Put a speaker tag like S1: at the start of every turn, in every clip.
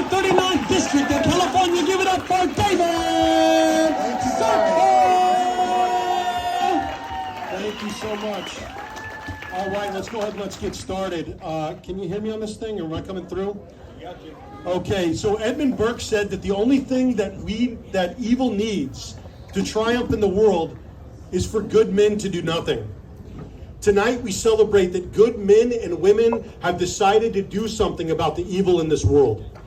S1: the 39th District of California. Give it up for David Serpa!
S2: Thank you so much. All right, let's go ahead and let's get started. Can you hear me on this thing? Am I coming through?
S3: Got you.
S2: Okay, so Edmund Burke said that the only thing that evil needs to triumph in the world is for good men to do nothing. Tonight we celebrate that good men and women have decided to do something about the evil in this world.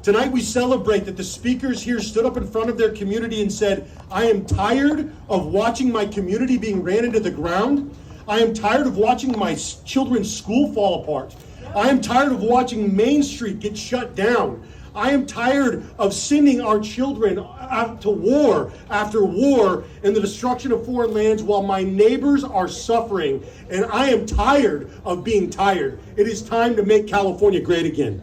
S2: Tonight we celebrate that the speakers here stood up in front of their community and said, I am tired of watching my community being ran into the ground. I am tired of watching my children's school fall apart. I am tired of watching Main Street get shut down. I am tired of sending our children out to war after war and the destruction of foreign lands while my neighbors are suffering. And I am tired of being tired. It is time to make California great again.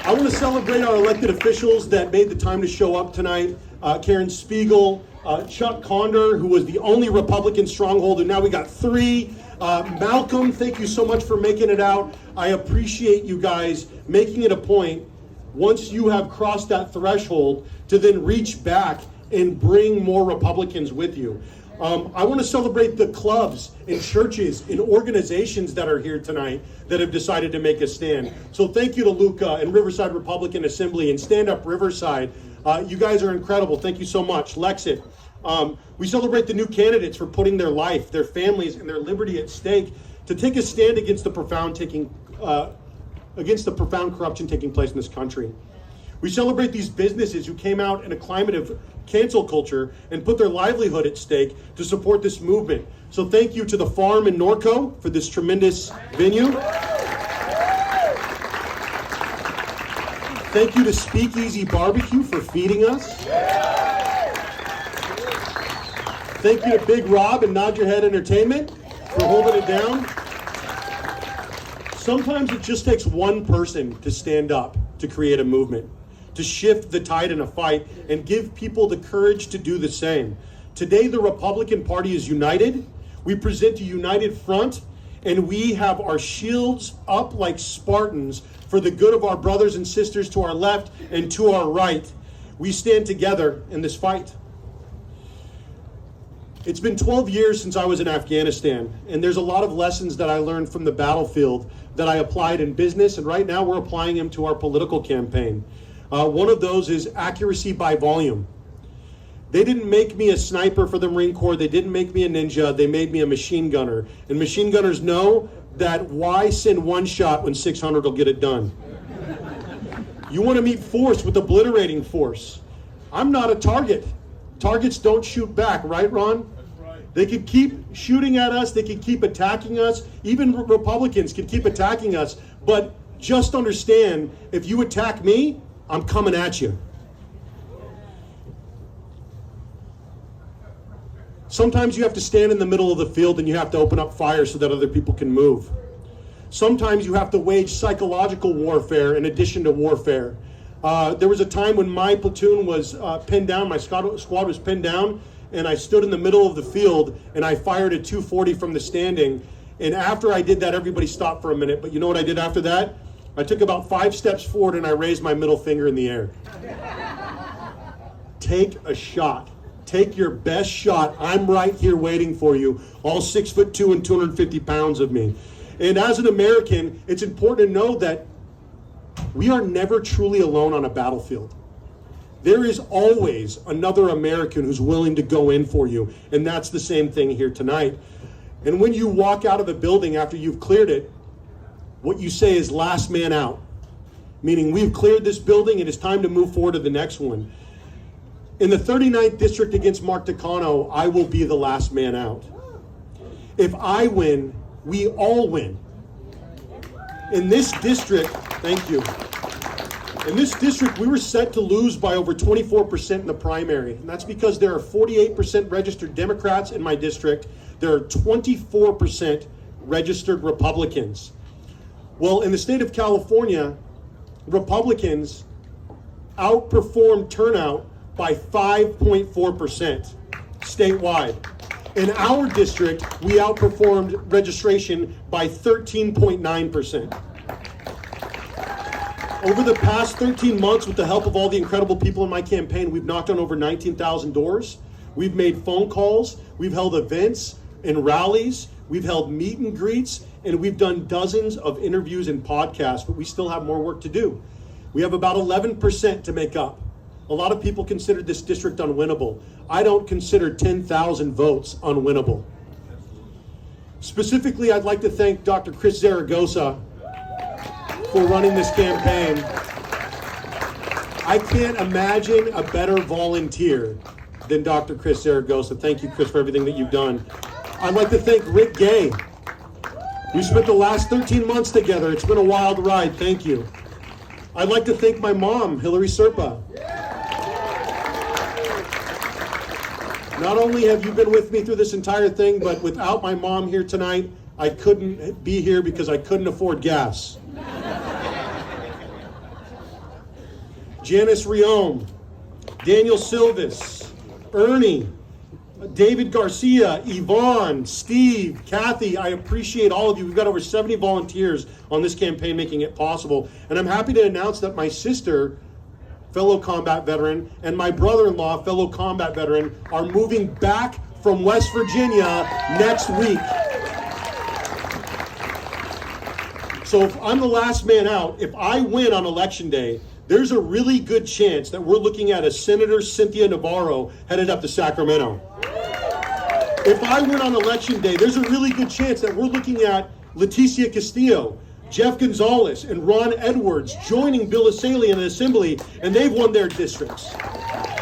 S2: I want to celebrate our elected officials that made the time to show up tonight. Karen Spiegel, Chuck Condor, who was the only Republican stronghold, and now we got three. Malcolm, thank you so much for making it out. I appreciate you guys making it a point, once you have crossed that threshold, to then reach back and bring more Republicans with you. I want to celebrate the clubs and churches and organizations that are here tonight that have decided to make a stand. So thank you to Luca and Riverside Republican Assembly and Stand Up Riverside. You guys are incredible. Thank you so much. Lexit. We celebrate the new candidates for putting their life, their families, and their liberty at stake to take a stand against the profound corruption taking place in this country. We celebrate these businesses who came out in a climate of cancel culture and put their livelihood at stake to support this movement. So thank you to the Farm and NorCo for this tremendous venue. Thank you to Speakeasy Barbecue for feeding us. Thank you to Big Rob and Nod Your Head Entertainment for holding it down. Sometimes it just takes one person to stand up to create a movement, to shift the tide in a fight, and give people the courage to do the same. Today, the Republican Party is united. We present a united front, and we have our shields up like Spartans for the good of our brothers and sisters to our left and to our right. We stand together in this fight. It's been 12 years since I was in Afghanistan, and there's a lot of lessons that I learned from the battlefield that I applied in business, and right now we're applying them to our political campaign. One of those is accuracy by volume. They didn't make me a sniper for the Marine Corps. They didn't make me a ninja. They made me a machine gunner. And machine gunners know that why send one shot when 600 will get it done? You want to meet force with obliterating force. I'm not a target. Targets don't shoot back, right, Ron?
S3: That's right.
S2: They could keep shooting at us. They could keep attacking us. Even Republicans could keep attacking us. But just understand, if you attack me, I'm coming at you. Sometimes you have to stand in the middle of the field and you have to open up fire so that other people can move. Sometimes you have to wage psychological warfare in addition to warfare. There was a time when my platoon was pinned down, my squad was pinned down, and I stood in the middle of the field and I fired a 240 from the standing. And after I did that, everybody stopped for a minute. But you know what I did after that? I took about 5 steps forward and I raised my middle finger in the air. Take a shot. Take your best shot. I'm right here waiting for you. All 6'2" and 250 pounds of me. And as an American, it's important to know that we are never truly alone on a battlefield. There is always another American who's willing to go in for you. And that's the same thing here tonight. And when you walk out of the building after you've cleared it, what you say is last man out. Meaning we've cleared this building and it's time to move forward to the next one. In the 39th district against Mark Takano, I will be the last man out. If I win, we all win. In this district, thank you. In this district, we were set to lose by over 24% in the primary. And that's because there are 48% registered Democrats in my district. There are 24% registered Republicans. Well, in the state of California, Republicans outperformed turnout by 5.4% statewide. In our district, we outperformed registration by 13.9%. Over the past 13 months, with the help of all the incredible people in my campaign, we've knocked on over 19,000 doors. We've made phone calls. We've held events and rallies. We've held meet and greets, and we've done dozens of interviews and podcasts, but we still have more work to do. We have about 11% to make up. A lot of people consider this district unwinnable. I don't consider 10,000 votes unwinnable. Specifically, I'd like to thank Dr. Chris Zaragoza for running this campaign. I can't imagine a better volunteer than Dr. Chris Zaragoza. Thank you, Chris, for everything that you've done. I'd like to thank Rick Gay. We spent the last 13 months together. It's been a wild ride. Thank you. I'd like to thank my mom, Hillary Serpa. Not only have you been with me through this entire thing, but without my mom here tonight, I couldn't be here because I couldn't afford gas. Janice Riome, Daniel Silvis, Ernie, David Garcia, Yvonne, Steve, Kathy, I appreciate all of you. We've got over 70 volunteers on this campaign making it possible. And I'm happy to announce that my sister, fellow combat veteran, and my brother-in-law, fellow combat veteran, are moving back from West Virginia next week. So if I'm the last man out, if I win on election day, there's a really good chance that we're looking at a Senator Cynthia Navarro headed up to Sacramento. If I win on election day, there's a really good chance that we're looking at Leticia Castillo, Jeff Gonzalez, and Ron Edwards joining Bill Essayli in the Assembly, and they've won their districts.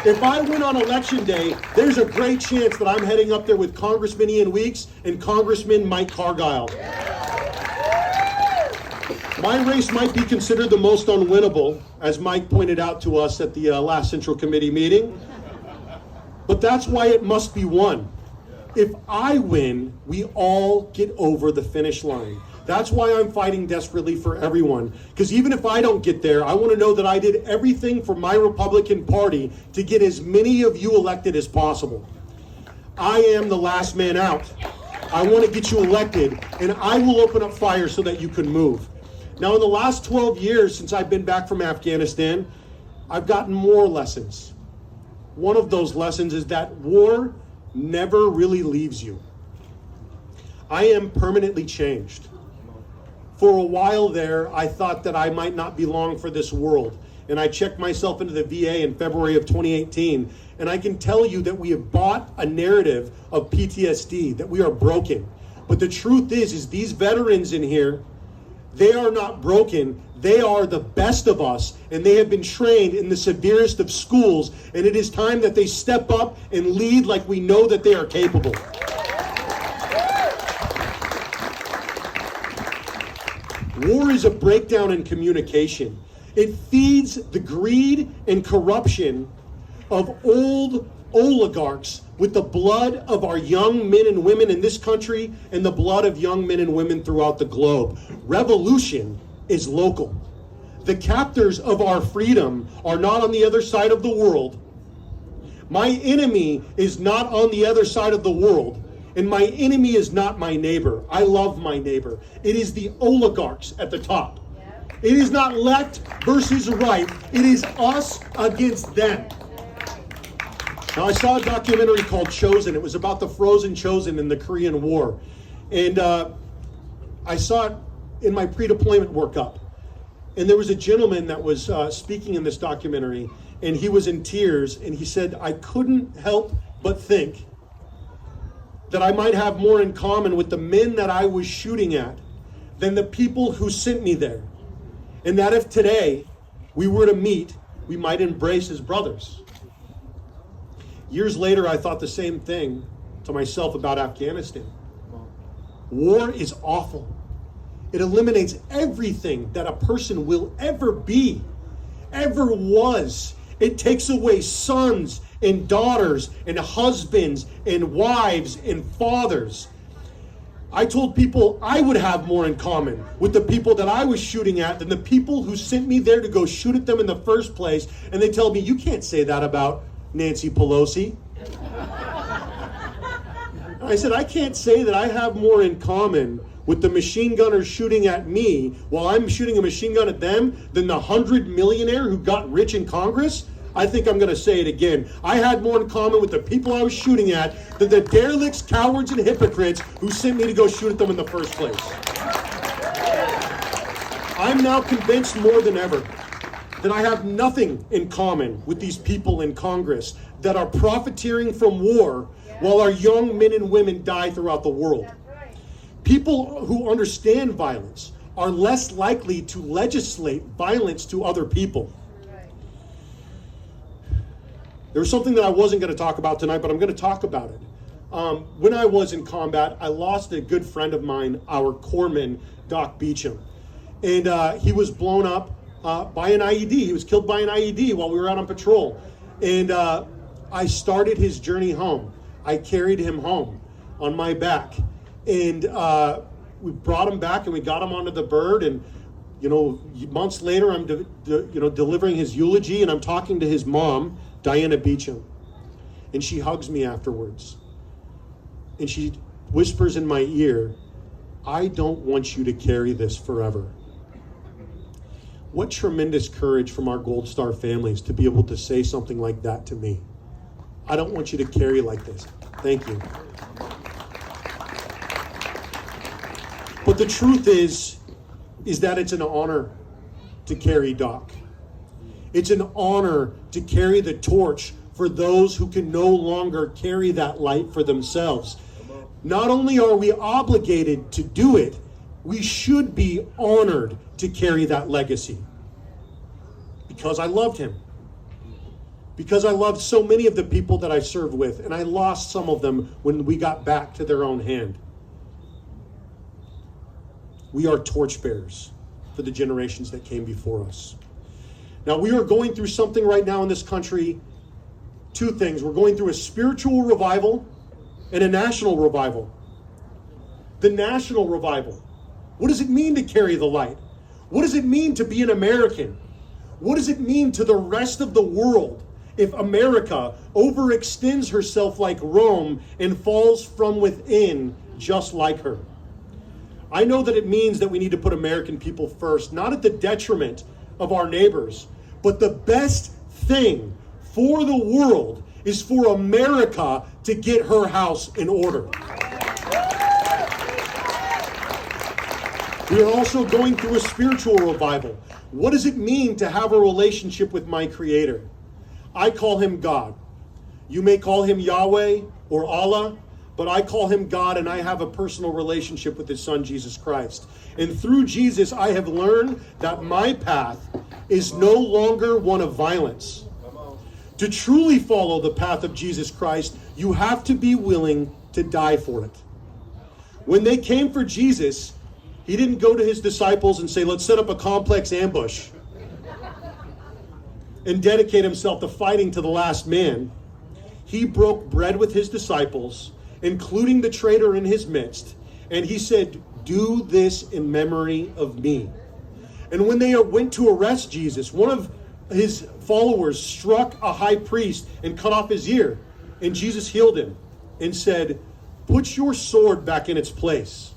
S2: If I win on election day, there's a great chance that I'm heading up there with Congressman Ian Weeks and Congressman Mike Cargile. My race might be considered the most unwinnable, as Mike pointed out to us at the last Central Committee meeting, but that's why it must be won. If I win, we all get over the finish line. That's why I'm fighting desperately for everyone. Because even if I don't get there, I want to know that I did everything for my Republican Party to get as many of you elected as possible. I am the last man out. I want to get you elected, and I will open up fire so that you can move. Now, in the last 12 years since I've been back from Afghanistan, I've gotten more lessons. One of those lessons is that war never really leaves you. I am permanently changed. For a while there, I thought that I might not belong for this world. And I checked myself into the VA in February of 2018. And I can tell you that we have bought a narrative of PTSD, that we are broken. But the truth is these veterans in here, they are not broken. They are the best of us, and they have been trained in the severest of schools, and it is time that they step up and lead like we know that they are capable. War is a breakdown in communication. It feeds the greed and corruption of old oligarchs with the blood of our young men and women in this country and the blood of young men and women throughout the globe. Revolution is local. The captors of our freedom are not on the other side of the world. My enemy is not on the other side of the world, and my enemy is not my neighbor. I love my neighbor. It is the oligarchs at the top. It is not left versus right. It is us against them. Now, I saw a documentary called Chosen. It was about the frozen chosen in the Korean War. And I saw it in my pre-deployment workup. And there was a gentleman that was speaking in this documentary, and he was in tears, and he said, I couldn't help but think that I might have more in common with the men that I was shooting at than the people who sent me there. And that if today we were to meet, we might embrace as brothers. Years later, I thought the same thing to myself about Afghanistan. War is awful. It eliminates everything that a person will ever be, ever was. It takes away sons and daughters and husbands and wives and fathers. I told people I would have more in common with the people that I was shooting at than the people who sent me there to go shoot at them in the first place. And they tell me, you can't say that about Nancy Pelosi. I said, I can't say that I have more in common with the machine gunners shooting at me while I'm shooting a machine gun at them than the 100 millionaire who got rich in Congress, I think I'm going to say it again. I had more in common with the people I was shooting at than the derelicts, cowards, and hypocrites who sent me to go shoot at them in the first place. I'm now convinced more than ever that I have nothing in common with these people in Congress that are profiteering from war while our young men and women die throughout the world. People who understand violence are less likely to legislate violence to other people. There was something that I wasn't going to talk about tonight, but I'm going to talk about it. When I was in combat, I lost a good friend of mine, our corpsman, Doc Beecham. And he was blown up by an IED. He was killed by an IED while we were out on patrol. And I started his journey home. I carried him home on my back. And we brought him back and we got him onto the bird. And, months later, I'm delivering his eulogy, and I'm talking to his mom, Diana Beecham. And she hugs me afterwards. And she whispers in my ear, "I don't want you to carry this forever." What tremendous courage from our Gold Star families to be able to say something like that to me. I don't want you to carry like this. Thank you. But the truth is that it's an honor to carry Doc. It's an honor to carry the torch for those who can no longer carry that light for themselves. Not only are we obligated to do it, we should be honored to carry that legacy. Because I loved him. Because I loved so many of the people that I served with, and I lost some of them when we got back to their own hand. We are torchbearers for the generations that came before us. Now, we are going through something right now in this country, two things. We're going through a spiritual revival and a national revival. The national revival. What does it mean to carry the light? What does it mean to be an American? What does it mean to the rest of the world if America overextends herself like Rome and falls from within just like her? I know that it means that we need to put American people first, not at the detriment of our neighbors, but the best thing for the world is for America to get her house in order. We are also going through a spiritual revival. What does it mean to have a relationship with my Creator? I call him God. You may call him Yahweh or Allah, but I call him God, and I have a personal relationship with his son, Jesus Christ. And through Jesus, I have learned that my path is no longer one of violence. To truly follow the path of Jesus Christ, you have to be willing to die for it. When they came for Jesus, he didn't go to his disciples and say, "Let's set up a complex ambush," and dedicate himself to fighting to the last man. He broke bread with his disciples, including the traitor in his midst, and he said, "Do this in memory of me." And when they went to arrest Jesus, one of his followers struck a high priest and cut off his ear, and Jesus healed him and said, "Put your sword back in its place.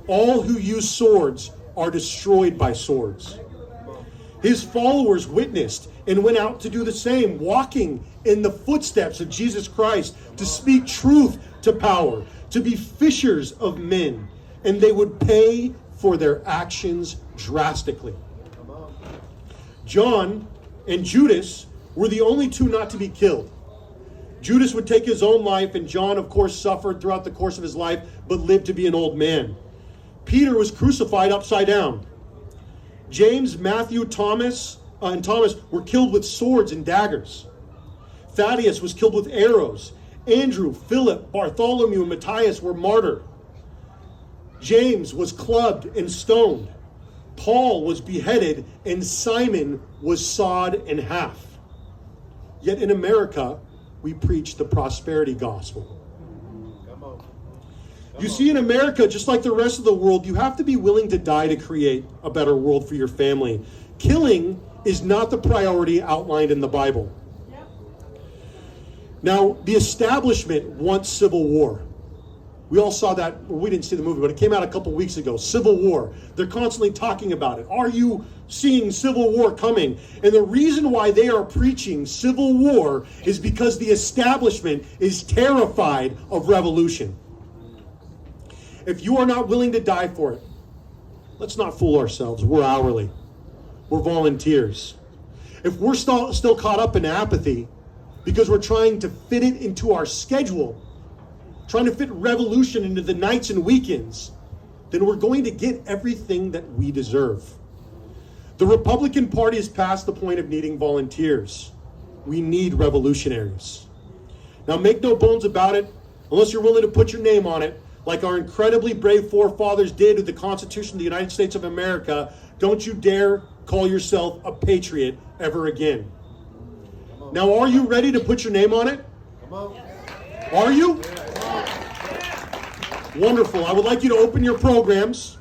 S2: All who use swords are destroyed by swords." His followers witnessed and went out to do the same, walking in the footsteps of Jesus Christ, to speak truth to power, to be fishers of men, and they would pay for their actions drastically. John and Judas were the only two not to be killed. Judas would take his own life, and John, of course, suffered throughout the course of his life, but lived to be an old man. Peter was crucified upside down. James, Matthew, Thomas were killed with swords and daggers. Thaddeus was killed with arrows. Andrew, Philip, Bartholomew, and Matthias were martyred. James was clubbed and stoned. Paul was beheaded, and Simon was sawed in half. Yet in America, we preach the prosperity gospel. You see, in America, just like the rest of the world, you have to be willing to die to create a better world for your family. Killing is not the priority outlined in the Bible. Now, the establishment wants civil war. We all saw that, well, we didn't see the movie, but it came out a couple weeks ago, Civil War. They're constantly talking about it. Are you seeing Civil War coming? And the reason why they are preaching Civil War is because the establishment is terrified of revolution. If you are not willing to die for it, let's not fool ourselves. We're hourly. We're volunteers. If we're still caught up in apathy because we're trying to fit it into our schedule, trying to fit revolution into the nights and weekends, then we're going to get everything that we deserve. The Republican Party is past the point of needing volunteers. We need revolutionaries. Now, make no bones about it, unless you're willing to put your name on it, like our incredibly brave forefathers did with the Constitution of the United States of America, don't you dare call yourself a patriot ever again. Now, are you ready to put your name on it? Are you? Wonderful. I would like you to open your programs.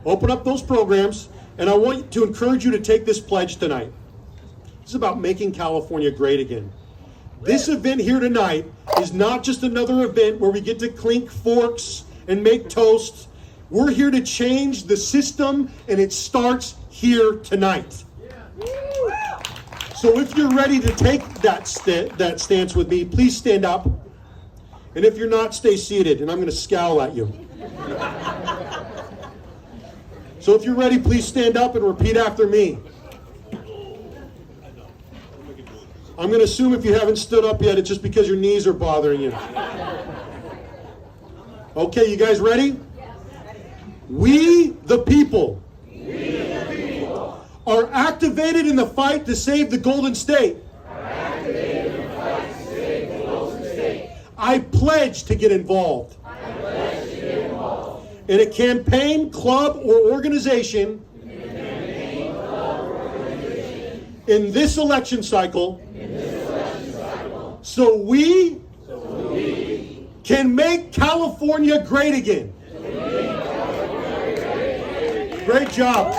S2: Open up those programs, and I want to encourage you to take this pledge tonight. This is about making California great again. This event here tonight is not just another event where we get to clink forks and make toast. We're here to change the system, and it starts here tonight. So if you're ready to take that stance with me, please stand up. And if you're not, stay seated, and I'm going to scowl at you. So if you're ready, please stand up and repeat after me. I'm going to assume if you haven't stood up yet, it's just because your knees are bothering you. Okay, you guys ready? We, the people, are activated in the fight to save the Golden State. I pledge to get involved. In a campaign, club, or organization in this election cycle, so we can make California great again. Great job.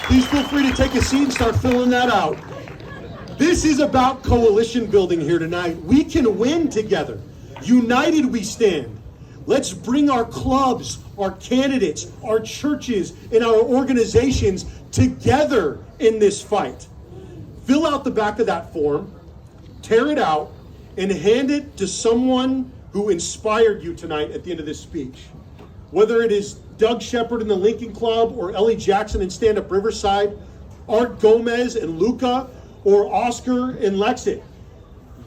S2: Please feel free to take a seat and start filling that out. This is about coalition building here tonight. We can win together. United we stand. Let's bring our clubs, our candidates, our churches, and our organizations together in this fight. Fill out the back of that form, tear it out, and hand it to someone who inspired you tonight at the end of this speech. Whether it is Doug Shepard in the Lincoln Club, or Ellie Jackson in Stand Up Riverside, Art Gomez and Luca, or Oscar in Lexington.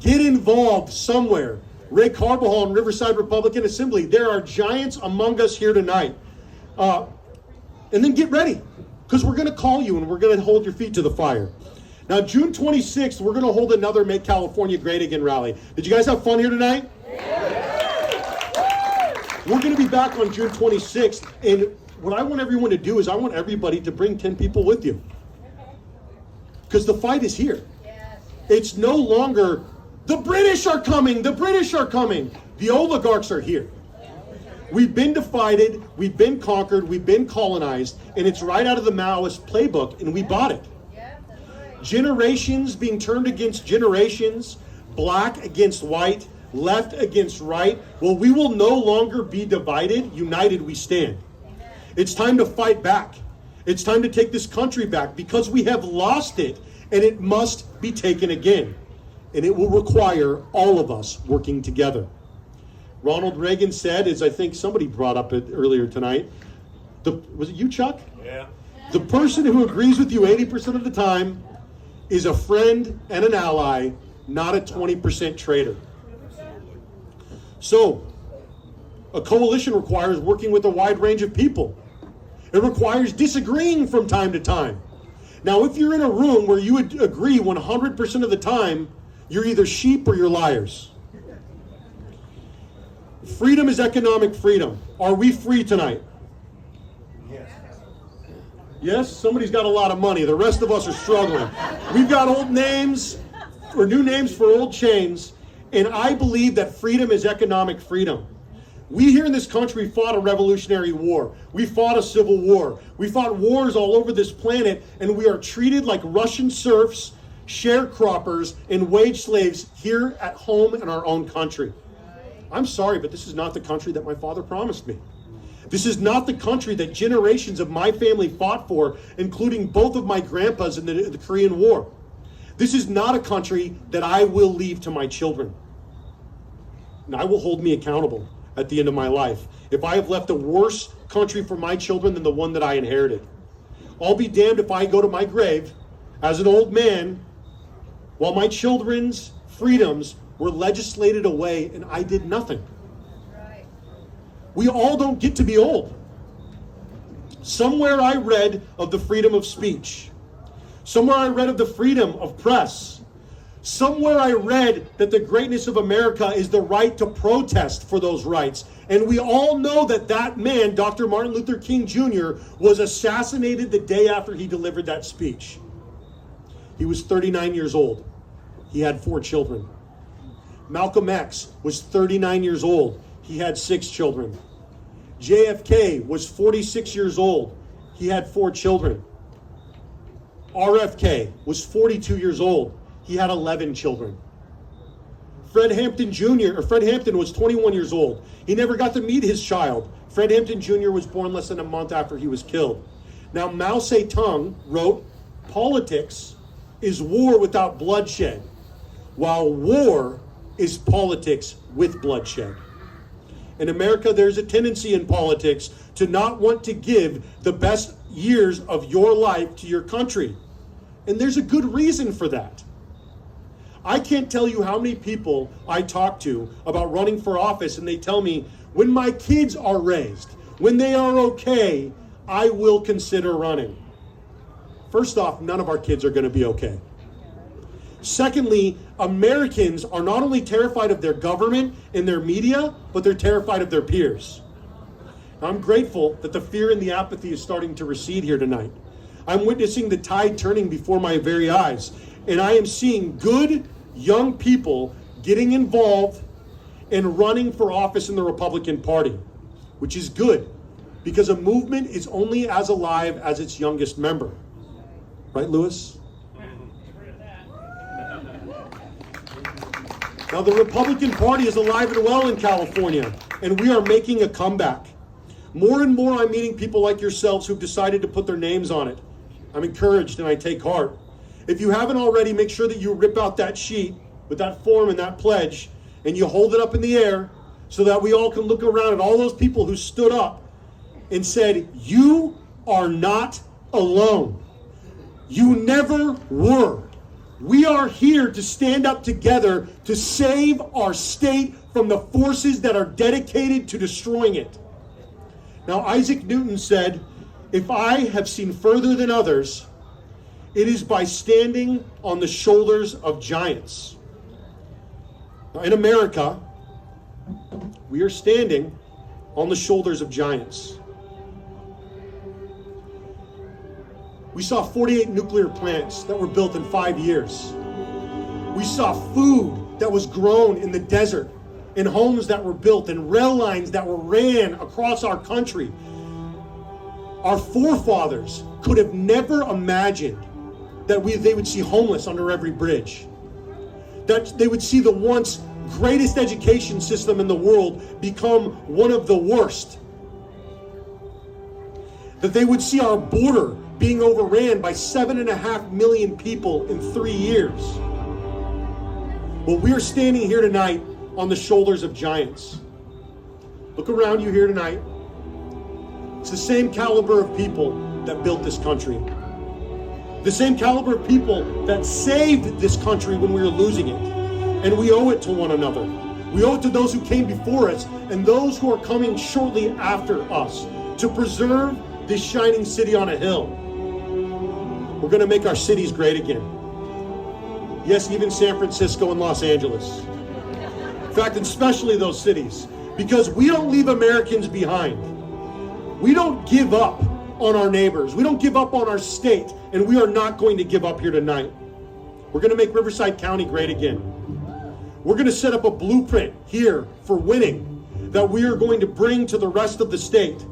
S2: Get involved somewhere. Ray Carbajal in Riverside Republican Assembly. There are giants among us here tonight. And then get ready, because we're going to call you and we're going to hold your feet to the fire. Now, June 26th, we're going to hold another Make California Great Again rally. Did you guys have fun here tonight? We're going to be back on June 26th, and what I want everyone to do is I want everybody to bring 10 people with you. Because the fight is here. It's no longer, the British are coming, the British are coming. The oligarchs are here. We've been divided, we've been conquered, we've been colonized, and it's right out of the Maoist playbook, and we bought it. Generations being turned against generations, black against white, left against right. Well, we will no longer be divided. United we stand. It's time to fight back. It's time to take this country back, because we have lost it, and it must be taken again. And it will require all of us working together. Ronald Reagan said, as I think somebody brought up it earlier tonight, was it you, Chuck?
S3: Yeah.
S2: The person who agrees with you 80% of the time is a friend and an ally, not a 20% traitor. So, a coalition requires working with a wide range of people. It requires disagreeing from time to time. Now, if you're in a room where you would agree 100% of the time, you're either sheep or you're liars. Freedom is economic freedom. Are we free tonight?
S3: Yes.
S2: Yes? Somebody's got a lot of money. The rest of us are struggling. We've got old names, or new names for old chains, and I believe that freedom is economic freedom. We here in this country fought a revolutionary war. We fought a civil war. We fought wars all over this planet, and we are treated like Russian serfs, sharecroppers, and wage slaves here at home in our own country. I'm sorry, but this is not the country that my father promised me. This is not the country that generations of my family fought for, including both of my grandpas in the Korean War. This is not a country that I will leave to my children. And I will hold me accountable at the end of my life if I have left a worse country for my children than the one that I inherited. I'll be damned if I go to my grave as an old man while my children's freedoms were legislated away and I did nothing. We all don't get to be old. Somewhere I read of the freedom of speech. Somewhere I read of the freedom of press. Somewhere I read that the greatness of America is the right to protest for those rights. And we all know that that man, Dr. Martin Luther King Jr., was assassinated the day after he delivered that speech. He was 39 years old. He had 4 children. Malcolm X was 39 years old. He had 6 children. JFK was 46 years old. He had 4 children. RFK was 42 years old. He had 11 children. Fred Hampton was 21 years old. He never got to meet his child. Fred Hampton Jr. was born less than a month after he was killed. Now, Mao Zedong wrote, "Politics is war without bloodshed, while war is politics with bloodshed." In America, there's a tendency in politics to not want to give the best years of your life to your country. And there's a good reason for that. I can't tell you how many people I talk to about running for office, and they tell me, when my kids are raised, when they are okay, I will consider running. First off, none of our kids are going to be okay. Secondly, Americans are not only terrified of their government and their media, but they're terrified of their peers. I'm grateful that the fear and the apathy is starting to recede here tonight. I'm witnessing the tide turning before my very eyes, and I am seeing good young people getting involved and running for office in the Republican Party, which is good, because a movement is only as alive as its youngest member. Right, Lewis? Now, the Republican Party is alive and well in California, and we are making a comeback. More and more, I'm meeting people like yourselves who've decided to put their names on it. I'm encouraged and I take heart. If you haven't already, make sure that you rip out that sheet with that form and that pledge, and you hold it up in the air so that we all can look around at all those people who stood up and said, "You are not alone. You never were. We are here to stand up together to save our state from the forces that are dedicated to destroying it." Now, Isaac Newton said, "If I have seen further than others, it is by standing on the shoulders of giants." Now, in America, we are standing on the shoulders of giants. We saw 48 nuclear plants that were built in 5 years. We saw food that was grown in the desert, and homes that were built, and rail lines that were ran across our country. Our forefathers could have never imagined that they would see homeless under every bridge, that they would see the once greatest education system in the world become one of the worst, that they would see our border being overran by 7.5 million people in 3 years. Well, we are standing here tonight on the shoulders of giants. Look around you here tonight. It's the same caliber of people that built this country. The same caliber of people that saved this country when we were losing it. And we owe it to one another. We owe it to those who came before us and those who are coming shortly after us to preserve this shining city on a hill. We're going to make our cities great again. Yes, even San Francisco and Los Angeles. In fact, especially those cities, because we don't leave Americans behind. We don't give up on our neighbors. We don't give up on our state, and we are not going to give up here tonight. We're going to make Riverside County great again. We're going to set up a blueprint here for winning that we are going to bring to the rest of the state.